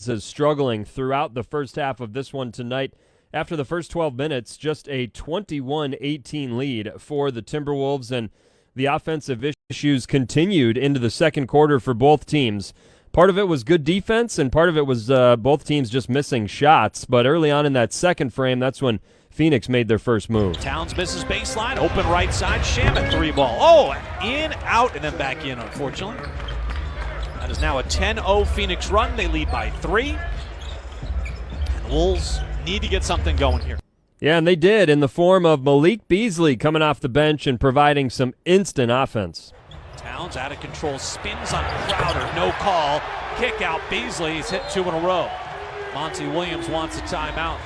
is struggling throughout the first half of this one tonight. After the first 12 minutes, just a 21-18 lead for the Timberwolves, and the offensive issues continued into the second quarter for both teams. Part of it was good defense, and part of it was both teams just missing shots. But early on in that second frame, that's when Phoenix made their first move. Towns misses baseline, open right side, Shamet three ball. Oh, in, out, and then back in, unfortunately. That is now a 10-0 Phoenix run. They lead by 3. And the Wolves need to get something going here. Yeah, and they did in the form of Malik Beasley coming off the bench and providing some instant offense. Towns out of control, spins on Crowder, no call. Kick out, Beasley, he's hit 2 in a row. Monty Williams wants a timeout.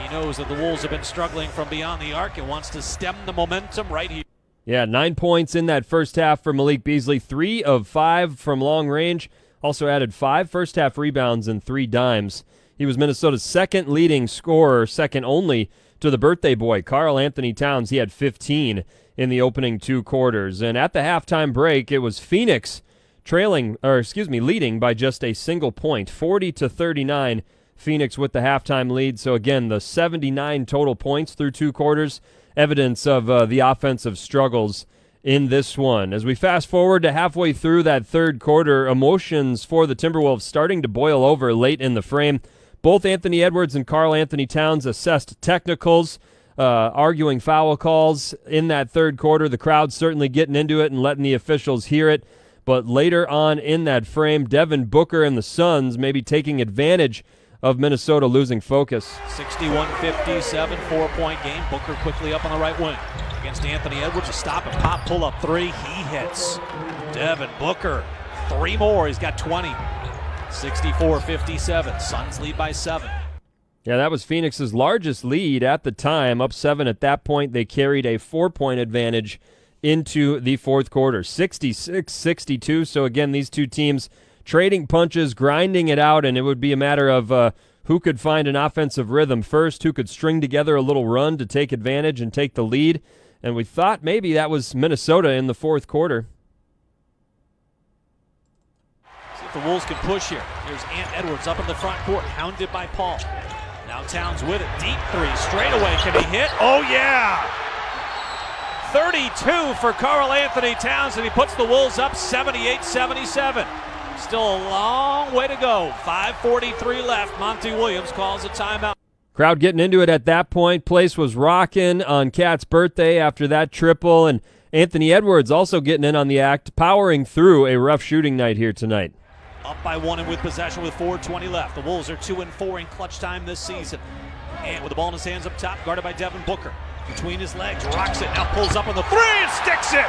He knows that the Wolves have been struggling from beyond the arc and wants to stem the momentum right here. Yeah, 9 points in that first half for Malik Beasley, 3 of 5 from long range. Also added 5 first-half rebounds and 3 dimes. He was Minnesota's second leading scorer, second only to the birthday boy, Karl Anthony Towns. He had 15 in the opening 2 quarters. And at the halftime break, it was Phoenix leading by just a single point, 40-39. Phoenix with the halftime lead. So again, the 79 total points through 2 quarters, evidence of the offensive struggles in this one. As we fast forward to halfway through that third quarter, emotions for the Timberwolves starting to boil over late in the frame. Both Anthony Edwards and Karl Anthony Towns assessed technicals, arguing foul calls in that third quarter. The crowd certainly getting into it and letting the officials hear it. But later on in that frame, Devin Booker and the Suns maybe taking advantage of Minnesota losing focus. 61-57, 4-point game. Booker quickly up on the right wing against Anthony Edwards. A stop and pop pull-up 3. He hits. Devin Booker, 3 more. He's got 20. 64-57. Suns lead by 7. Yeah, that was Phoenix's largest lead at the time, up 7 at that point. They carried a 4-point advantage into the fourth quarter, 66-62. So again, these two teams trading punches, grinding it out, and it would be a matter of who could find an offensive rhythm first, who could string together a little run to take advantage and take the lead. And we thought maybe that was Minnesota in the fourth quarter. See if the Wolves can push here. Here's Ant Edwards up in the front court, hounded by Paul. Now Towns with it, deep 3, straight away. Can he hit? Oh yeah! 32 for Karl Anthony Towns, and he puts the Wolves up 78-77. Still a long way to go. 5:43 left. Monty Williams calls a timeout. Crowd getting into it at that point. Place was rocking on Cat's birthday after that triple, and Anthony Edwards also getting in on the act, powering through a rough shooting night here tonight. Up by 1 and with possession with 4:20 left. The Wolves are 2-4 in clutch time this season. And with the ball in his hands up top, guarded by Devin Booker. Between his legs, rocks it, now pulls up on the 3 and sticks it!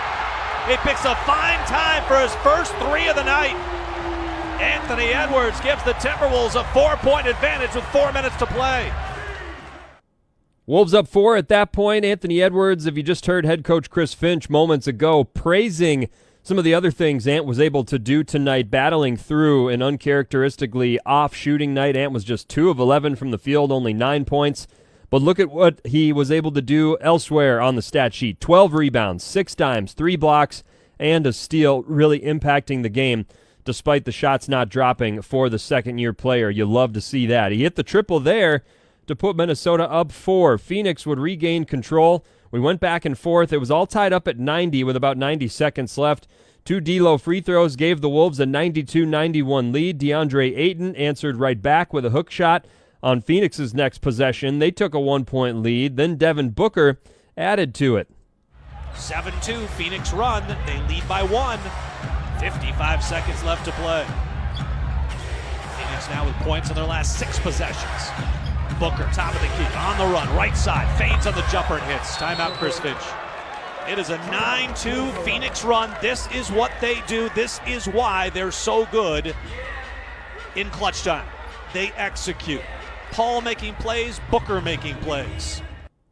He picks a fine time for his first 3 of the night. Anthony Edwards gives the Timberwolves a 4-point advantage with 4 minutes to play. Wolves up 4 at that point. Anthony Edwards, if you just heard head coach Chris Finch moments ago, praising some of the other things Ant was able to do tonight, battling through an uncharacteristically off shooting night. Ant was just 2 of 11 from the field, only 9 points. But look at what he was able to do elsewhere on the stat sheet. 12 rebounds, 6 dimes, 3 blocks, and a steal, really impacting the game despite the shots not dropping for the second-year player. You love to see that. He hit the triple there to put Minnesota up 4. Phoenix would regain control. We went back and forth. It was all tied up at 90 with about 90 seconds left. 2 D'Lo free throws gave the Wolves a 92-91 lead. DeAndre Ayton answered right back with a hook shot on Phoenix's next possession. They took a 1-point lead. Then Devin Booker added to it. 7-2 Phoenix run. They lead by 1. 55 seconds left to play. Phoenix now with points in their last 6 possessions. Booker, top of the key, on the run, right side, fades on the jumper and hits. Timeout, Chris Finch. It is a 9-2 Phoenix run. This is what they do. This is why they're so good in clutch time. They execute. Paul making plays, Booker making plays.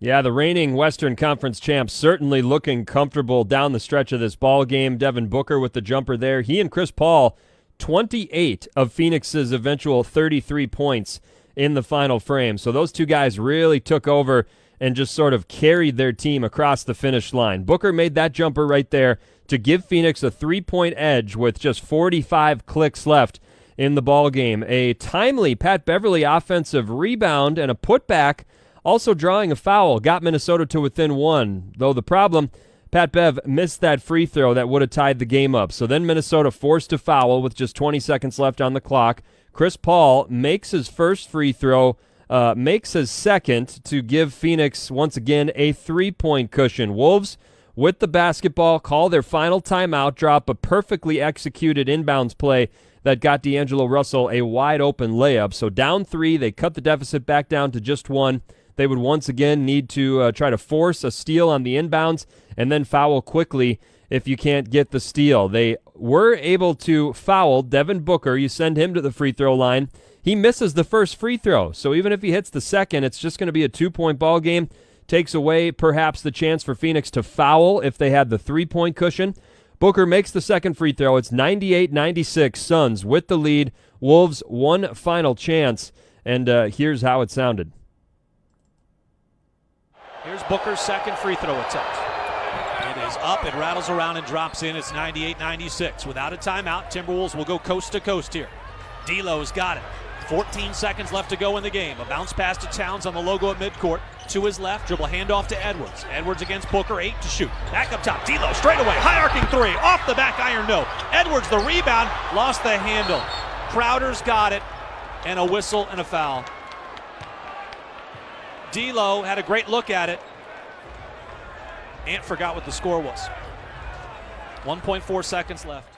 Yeah, the reigning Western Conference champs certainly looking comfortable down the stretch of this ball game. Devin Booker with the jumper there. He and Chris Paul, 28 of Phoenix's eventual 33 points in the final frame. So those two guys really took over and just sort of carried their team across the finish line. Booker made that jumper right there to give Phoenix a 3-point edge with just 45 clicks left in the ball game. A timely Pat Beverly offensive rebound and a putback, also drawing a foul, got Minnesota to within one. Though the problem, Pat Bev missed that free throw that would have tied the game up. So then Minnesota forced to foul with just 20 seconds left on the clock. Chris Paul makes his first free throw, makes his second to give Phoenix once again a 3-point cushion. Wolves with the basketball call their final timeout, drop a perfectly executed inbounds play that got D'Angelo Russell a wide-open layup. So down 3, they cut the deficit back down to just 1. They would once again need to try to force a steal on the inbounds and then foul quickly if you can't get the steal. They were able to foul Devin Booker. You send him to the free throw line. He misses the first free throw. So even if he hits the second, it's just going to be a 2-point ball game. Takes away perhaps the chance for Phoenix to foul if they had the 3-point cushion. Booker makes the second free throw. It's 98-96, Suns with the lead. Wolves one final chance, and here's how it sounded. Here's Booker's second free throw attempt. It is up, it rattles around and drops in. It's 98-96. Without a timeout, Timberwolves will go coast to coast here. D'Lo's got it. 14 seconds left to go in the game. A bounce pass to Towns on the logo at midcourt. To his left, dribble handoff to Edwards. Edwards against Booker, 8 to shoot. Back up top, D'Lo straight away, high arcing 3, off the back iron, no. Edwards the rebound, lost the handle. Crowder's got it, and a whistle and a foul. D'Lo had a great look at it. Ant forgot what the score was. 1.4 seconds left.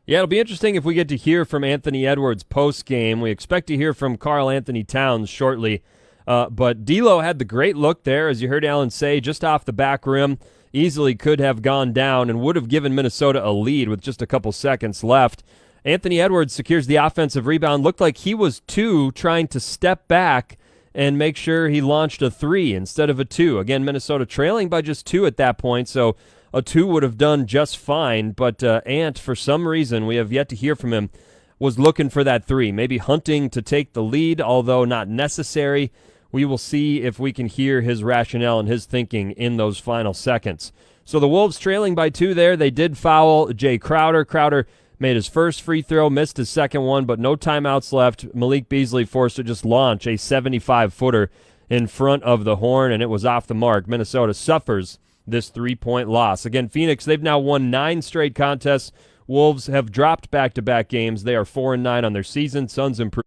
Yeah, it'll be interesting if we get to hear from Anthony Edwards post-game. We expect to hear from Karl Anthony Towns shortly. But D'Lo had the great look there, as you heard Alan say, just off the back rim. Easily could have gone down and would have given Minnesota a lead with just a couple seconds left. Anthony Edwards secures the offensive rebound. Looked like he was 2 trying to step back and make sure he launched a 3 instead of a 2. Again, Minnesota trailing by just 2 at that point, so a 2 would have done just fine. But Ant, for some reason, we have yet to hear from him, was looking for that 3, maybe hunting to take the lead, although not necessary. We will see if we can hear his rationale and his thinking in those final seconds. So the Wolves trailing by 2 there. They did foul Jay Crowder. Crowder made his first free throw, missed his second one, but no timeouts left. Malik Beasley forced to just launch a 75-footer in front of the horn, and it was off the mark. Minnesota suffers this 3-point loss. Again, Phoenix, they've now won 9 straight contests. Wolves have dropped back-to-back games. They are 4-9 on their season. Suns improved.